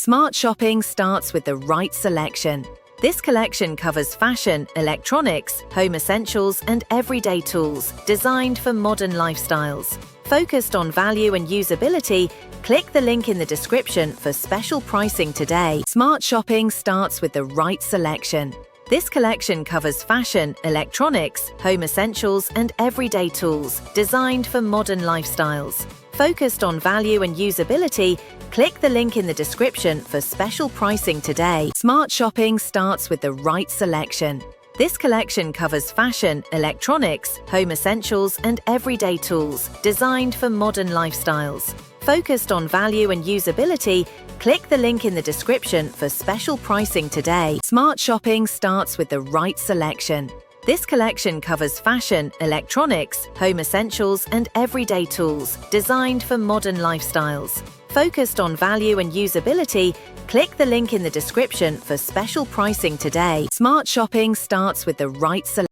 Smart shopping starts with the right selection. This collection covers fashion, electronics, home essentials, and everyday tools designed for modern lifestyles. Focused on value and usability, click the link in the description for special pricing today. Smart shopping starts with the right selection. This collection covers fashion, electronics, home essentials, and everyday tools designed for modern lifestyles. Focused on value and usability, click the link in the description for special pricing today. Smart shopping starts with the right selection. This collection covers fashion, electronics, home essentials, and everyday tools designed for modern lifestyles. Focused on value and usability, click the link in the description for special pricing today. Smart shopping starts with the right selection. This collection covers fashion, electronics, home essentials, and everyday tools designed for modern lifestyles. Focused on value and usability, click the link in the description for special pricing today. Smart shopping starts with the right selection.